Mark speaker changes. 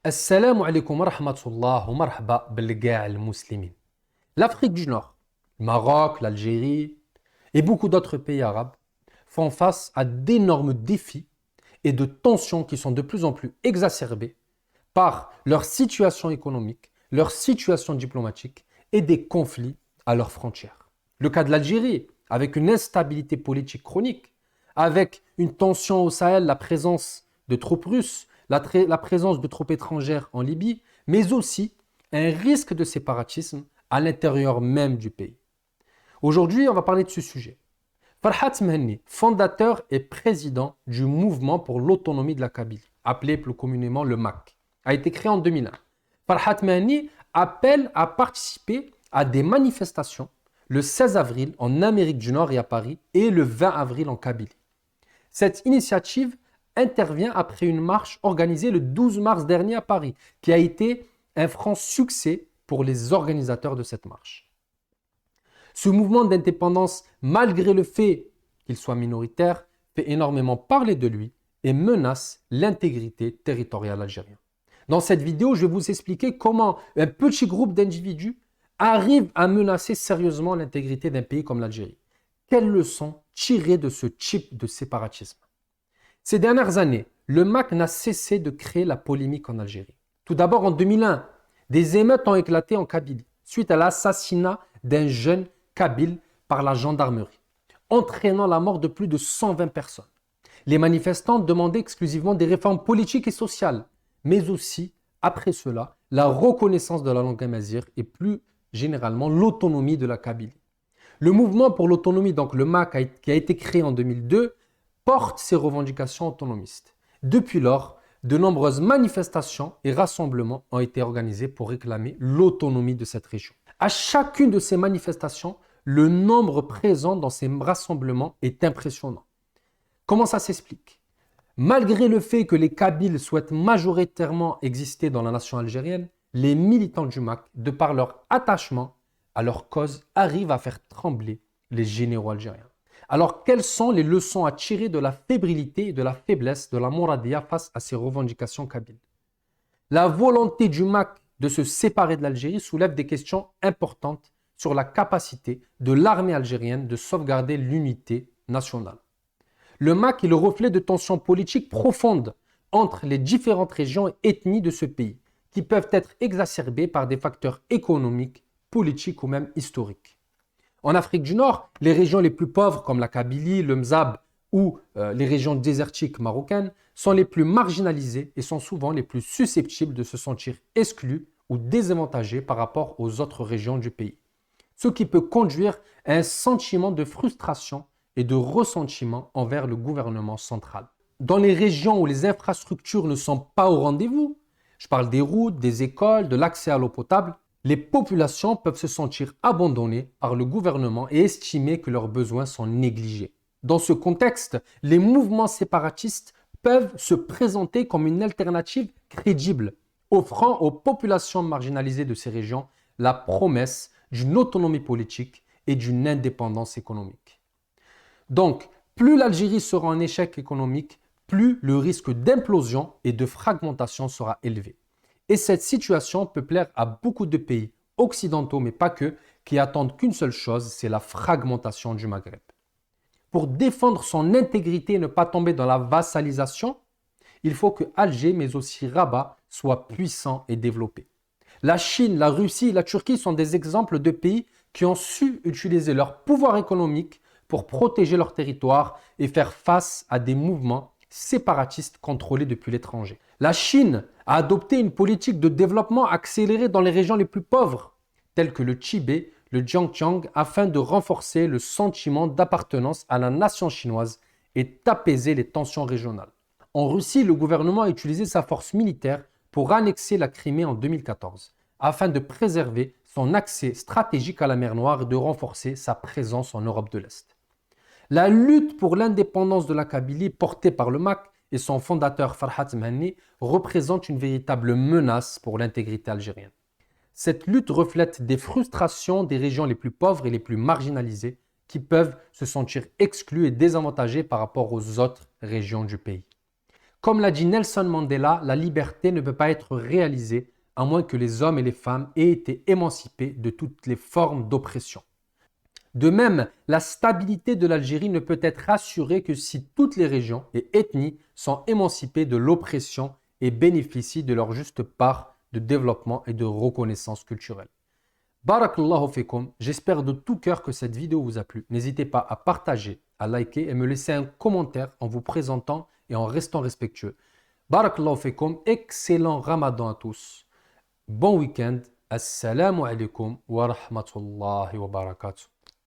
Speaker 1: Assalamu alaikum wa rahmatullah wa marhaba bilga' al-muslimin. L'Afrique du Nord, le Maroc, l'Algérie et beaucoup d'autres pays arabes font face à d'énormes défis et de tensions qui sont de plus en plus exacerbées par leur situation économique, leur situation diplomatique et des conflits à leurs frontières. Le cas de l'Algérie, avec une instabilité politique chronique, avec une tension au Sahel, la présence de troupes russes, la présence de troupes étrangères en Libye, mais aussi un risque de séparatisme à l'intérieur même du pays. Aujourd'hui, on va parler de ce sujet. Farhat Mhenni, fondateur et président du mouvement pour l'autonomie de la Kabylie, appelé plus communément le MAC, a été créé en 2001. Farhat Mhenni appelle à participer à des manifestations le 16 avril en Amérique du Nord et à Paris et le 20 avril en Kabylie. Cette initiative intervient après une marche organisée le 12 mars dernier à Paris, qui a été un franc succès pour les organisateurs de cette marche. Ce mouvement d'indépendance, malgré le fait qu'il soit minoritaire, fait énormément parler de lui et menace l'intégrité territoriale algérienne. Dans cette vidéo, je vais vous expliquer comment un petit groupe d'individus arrive à menacer sérieusement l'intégrité d'un pays comme l'Algérie. Quelles leçons tirer de ce type de séparatisme? Ces dernières années, le MAC n'a cessé de créer la polémique en Algérie. Tout d'abord, en 2001, des émeutes ont éclaté en Kabylie suite à l'assassinat d'un jeune kabyle par la gendarmerie, entraînant la mort de plus de 120 personnes. Les manifestants demandaient exclusivement des réformes politiques et sociales, mais aussi, après cela, la reconnaissance de la langue amazigh et plus généralement l'autonomie de la Kabylie. Le mouvement pour l'autonomie, donc le MAC, qui a été créé en 2002, porte ses revendications autonomistes. Depuis lors, de nombreuses manifestations et rassemblements ont été organisés pour réclamer l'autonomie de cette région. À chacune de ces manifestations, le nombre présent dans ces rassemblements est impressionnant. Comment ça s'explique? Malgré le fait que les Kabyles souhaitent majoritairement exister dans la nation algérienne, les militants du MAC, de par leur attachement à leur cause, arrivent à faire trembler les généraux algériens. Alors, quelles sont les leçons à tirer de la fébrilité et de la faiblesse de la Mouradia face à ces revendications kabyles? La volonté du MAC de se séparer de l'Algérie soulève des questions importantes sur la capacité de l'armée algérienne de sauvegarder l'unité nationale. Le MAC est le reflet de tensions politiques profondes entre les différentes régions et ethnies de ce pays, qui peuvent être exacerbées par des facteurs économiques, politiques ou même historiques. En Afrique du Nord, les régions les plus pauvres comme la Kabylie, le Mzab ou les régions désertiques marocaines sont les plus marginalisées et sont souvent les plus susceptibles de se sentir exclues ou désavantagées par rapport aux autres régions du pays. Ce qui peut conduire à un sentiment de frustration et de ressentiment envers le gouvernement central. Dans les régions où les infrastructures ne sont pas au rendez-vous, je parle des routes, des écoles, de l'accès à l'eau potable, les populations peuvent se sentir abandonnées par le gouvernement et estimer que leurs besoins sont négligés. Dans ce contexte, les mouvements séparatistes peuvent se présenter comme une alternative crédible, offrant aux populations marginalisées de ces régions la promesse d'une autonomie politique et d'une indépendance économique. Donc, plus l'Algérie sera en échec économique, plus le risque d'implosion et de fragmentation sera élevé. Et cette situation peut plaire à beaucoup de pays occidentaux, mais pas que, qui attendent qu'une seule chose, c'est la fragmentation du Maghreb. Pour défendre son intégrité et ne pas tomber dans la vassalisation, il faut que Alger, mais aussi Rabat, soient puissants et développés. La Chine, la Russie et la Turquie sont des exemples de pays qui ont su utiliser leur pouvoir économique pour protéger leur territoire et faire face à des mouvements séparatistes contrôlés depuis l'étranger. La Chine a adopté une politique de développement accélérée dans les régions les plus pauvres, telles que le Tibet, le Xinjiang, afin de renforcer le sentiment d'appartenance à la nation chinoise et d'apaiser les tensions régionales. En Russie, le gouvernement a utilisé sa force militaire pour annexer la Crimée en 2014, afin de préserver son accès stratégique à la mer Noire et de renforcer sa présence en Europe de l'Est. La lutte pour l'indépendance de la Kabylie portée par le MAC et son fondateur Farhat Mhenni représente une véritable menace pour l'intégrité algérienne. Cette lutte reflète des frustrations des régions les plus pauvres et les plus marginalisées qui peuvent se sentir exclues et désavantagées par rapport aux autres régions du pays. Comme l'a dit Nelson Mandela, la liberté ne peut pas être réalisée à moins que les hommes et les femmes aient été émancipés de toutes les formes d'oppression. De même, la stabilité de l'Algérie ne peut être assurée que si toutes les régions et ethnies sont émancipées de l'oppression et bénéficient de leur juste part de développement et de reconnaissance culturelle. Barakallahu fikum, j'espère de tout cœur que cette vidéo vous a plu. N'hésitez pas à partager, à liker et me laisser un commentaire en vous présentant et en restant respectueux. Barakallahu fikum, excellent Ramadan à tous. Bon week-end. Assalamu alaikum wa rahmatullahi wa barakatuh.